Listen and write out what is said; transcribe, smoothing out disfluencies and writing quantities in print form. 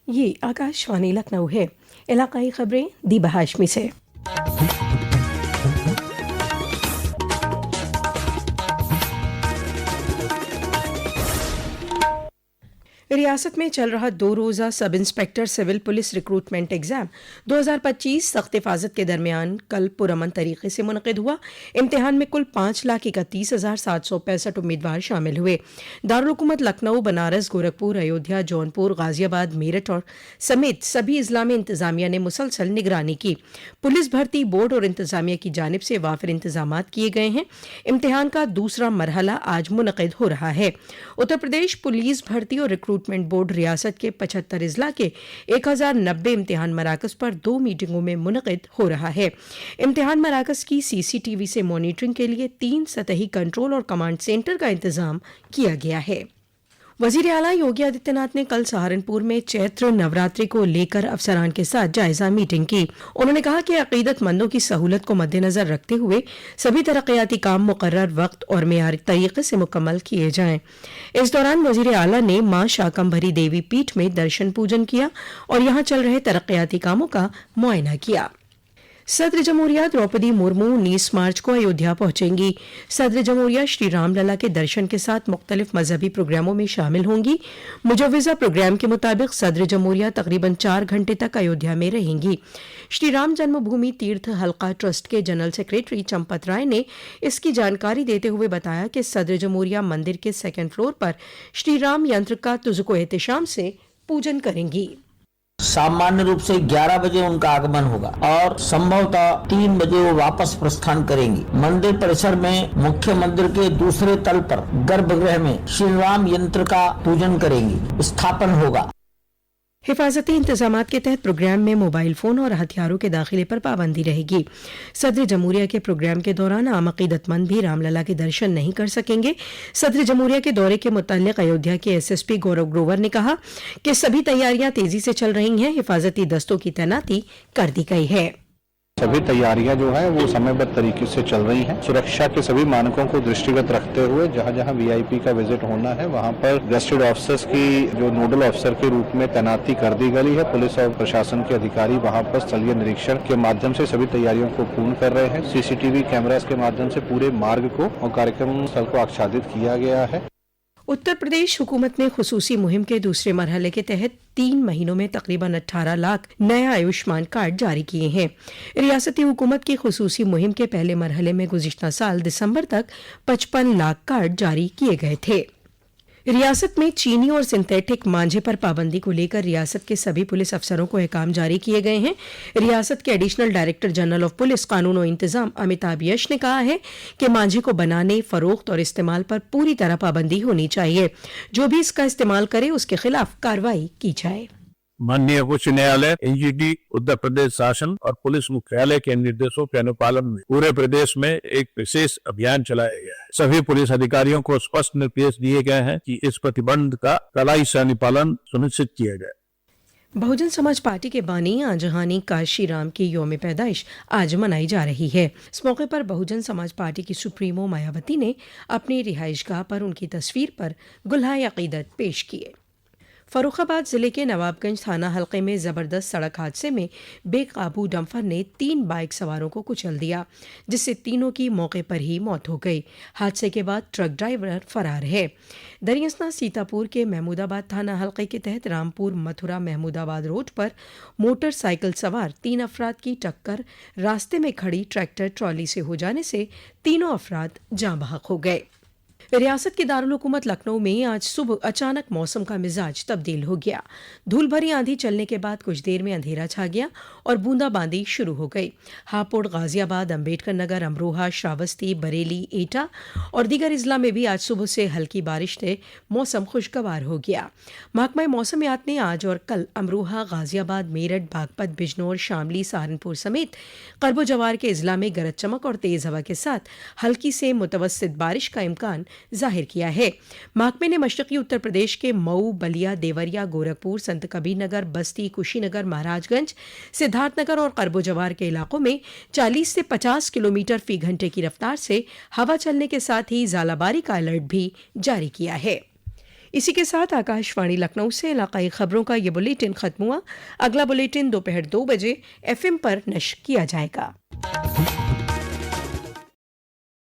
ये आकाशवाणी लखनऊ है। इलाकाई खबरें दीबा हाशमी से। रियासत में चल रहा 2 रोज़ा sub inspector civil police recruitment exam 2025 सख्त हिफाजत के दरमियान कल पुरअमन तरीके से मुनक़िद हुआ। इम्तिहान में कुल 5,31,765 उम्मीदवार शामिल हुए। दारुल हुकूमत लखनऊ, बनारस, गोरखपुर, अयोध्या, जौनपुर, गाजियाबाद, मेरठ और समेत सभी अजला में इंतजामिया ने मुसलसल निगरानी की। पुलिस भर्ती बोर्ड और इंतजामिया की जानिब से वाफिर इंतजाम किए गए हैं। इम्तिहान का दूसरा मरहला आज मुनक़िद हो रहा है। उत्तर प्रदेश पुलिस भर्ती और रिक्रूटमेंट बोर्ड रियासत के 75 अजला के 1090 इम्तिहान मराकज पर 2 मीटिंगों में मुनक़िद हो रहा है। इम्तिहान मराकज की CCTV से मॉनिटरिंग के लिए 3 सतही कंट्रोल और कमांड सेंटर का इंतजाम किया गया है। वज़ीर आला योगी आदित्यनाथ ने कल सहारनपुर में चैत्र नवरात्रि को लेकर अफसरान के साथ जायजा मीटिंग की। उन्होंने कहा कि अकीदतमंदों की सहूलत को मद्देनजर रखते हुए सभी तरक्याती काम मुकर्रर वक्त और मेयारी तरीके से मुकम्मल किए जाएं। इस दौरान वज़ीर आला ने मां शाकंभरी देवी पीठ में दर्शन पूजन किया और यहां चल रहे तरक्याती कामों का मुआयना किया। सदर जमहूरिया द्रौपदी मुर्मू 19 मार्च को अयोध्या पहुंचेंगी। सदर जमहूरिया श्री रामलला के दर्शन के साथ मुख्तलिफ मजहबी प्रोग्रामों में शामिल होंगी। मुजव्विज़ा प्रोग्राम के मुताबिक सदर जमहूरिया तकरीबन 4 घंटे तक अयोध्या में रहेंगी। श्री राम जन्मभूमि तीर्थ हल्का ट्रस्ट के जनरल सेक्रेटरी चंपत राय ने इसकी जानकारी देते हुए बताया कि सदर जमहूरिया मंदिर के 2nd फ्लोर पर श्री राम यंत्र का तुज़को एहतिशाम से पूजन करेंगी। सामान्य रूप से 11 बजे उनका आगमन होगा और संभवतः 3 बजे वो वापस प्रस्थान करेंगी। मंदिर परिसर में मुख्य मंदिर के दूसरे तल पर गर्भगृह में श्री राम यंत्र का पूजन करेंगी, स्थापन होगा। हिफाजती इंतजामात के तहत प्रोग्राम में मोबाइल फोन और हथियारों के दाखिले पर पाबंदी रहेगी। सदर जमहूरिया के प्रोग्राम के दौरान आम अकीदतमंद भी रामलला के दर्शन नहीं कर सकेंगे। सदर जमहूरिया के दौरे के मुतालिक अयोध्या के SSP गौरव ग्रोवर ने कहा कि सभी तैयारियां तेजी से चल रही हैं। हिफाजती दस्तों की तैनाती कर दी गई है। सभी तैयारियां जो है वो समयबद्ध तरीके से चल रही हैं। सुरक्षा के सभी मानकों को दृष्टिगत रखते हुए जहां जहां VIP का विजिट होना है वहां पर गेस्टेड ऑफिसर्स की जो नोडल ऑफिसर के रूप में तैनाती कर दी गई है। पुलिस और प्रशासन के अधिकारी वहां पर स्थलीय निरीक्षण के माध्यम से सभी तैयारियों को पूर्ण कर रहे हैं। CCTV कैमरास के माध्यम से पूरे मार्ग को और कार्यक्रम स्थल को आच्छादित किया गया है। उत्तर प्रदेश हुकूमत ने खुसूसी मुहिम के दूसरे मरहले के तहत 3 महीनों में तकरीबन 18 लाख नए आयुष्मान कार्ड जारी किए हैं। रियासती हुकूमत की खुसूसी मुहिम के पहले मरहले में गुज़िश्ता साल दिसंबर तक 55 लाख कार्ड जारी किए गए थे। रियासत में चीनी और सिंथेटिक मांझे पर पाबंदी को लेकर रियासत के सभी पुलिस अफसरों को अहकाम जारी किए गए हैं। रियासत के additional director general of police कानून और इंतजाम अमिताभ यश ने कहा है कि मांझे को बनाने, फरोख्त और इस्तेमाल पर पूरी तरह पाबंदी होनी चाहिए। जो भी इसका इस्तेमाल करे उसके खिलाफ कार्रवाई की जाए। माननीय उच्च न्यायालय, NGT, उत्तर प्रदेश शासन और पुलिस मुख्यालय के निर्देशों के अनुपालन में पूरे प्रदेश में एक विशेष अभियान चलाया गया है। सभी पुलिस अधिकारियों को स्पष्ट निर्देश दिए गए हैं कि इस प्रतिबंध का कड़ाई से अनुपालन सुनिश्चित किया जाए। बहुजन समाज पार्टी के बानी आजहानी काशी राम की यौम पैदाइश आज मनाई जा रही है। इस मौके पर बहुजन समाज पार्टी की सुप्रीमो मायावती ने अपनी रिहाइशगाह पर उनकी तस्वीर पर गुलहाए अकीदत पेश किए। फर्रुखाबाद जिले के नवाबगंज थाना हलके में जबरदस्त सड़क हादसे में बेकाबू डंफर ने 3 बाइक सवारों को कुचल दिया, जिससे तीनों की मौके पर ही मौत हो गई। हादसे के बाद ट्रक ड्राइवर फरार है। दरियासना सीतापुर के महमूदाबाद थाना हलके के तहत रामपुर मथुरा महमूदाबाद रोड पर मोटरसाइकिल सवार 3 अफराद की टक्कर रास्ते में खड़ी ट्रैक्टर ट्रॉली से हो जाने से तीनों अफराद जाँ बहक हो गए। रियासत के दारुल हुकूमत लखनऊ में आज सुबह अचानक मौसम का मिजाज तब्दील हो गया। धूल भरी आंधी चलने के बाद कुछ देर में अंधेरा छा गया और बूंदाबांदी शुरू हो गई। हापुड़, गाजियाबाद, अम्बेडकर नगर, अमरोहा, श्रावस्ती, बरेली, एटा और दीगर अजला में भी आज सुबह से हल्की बारिश से मौसम खुशगवार हो गया। महकमा मौसमियात ने आज और कल अमरोहा, गाजियाबाद, मेरठ, बागपत, बिजनौर, शामली, सहारनपुर समेत कर्बो जवार के अजला में गरज चमक और तेज हवा के साथ हल्की से मुतवस्सित बारिश का इम्कान जाहिर किया है। महकमे ने मशरकी उत्तर प्रदेश के मऊ, बलिया, देवरिया, गोरखपुर, संत कबीर नगर, बस्ती, कुशीनगर, महाराजगंज, सिद्धार्थनगर और कर्बो जवार के इलाकों में 40 से 50 किलोमीटर फी घंटे की रफ्तार से हवा चलने के साथ ही ज़ालाबारी का अलर्ट भी जारी किया है। इसी के साथ आकाशवाणी लखनऊ से इलाकाई खबरों का ये बुलेटिन खत्म हुआ। अगला बुलेटिन दोपहर 2 बजे FM पर नश्र किया जाएगा।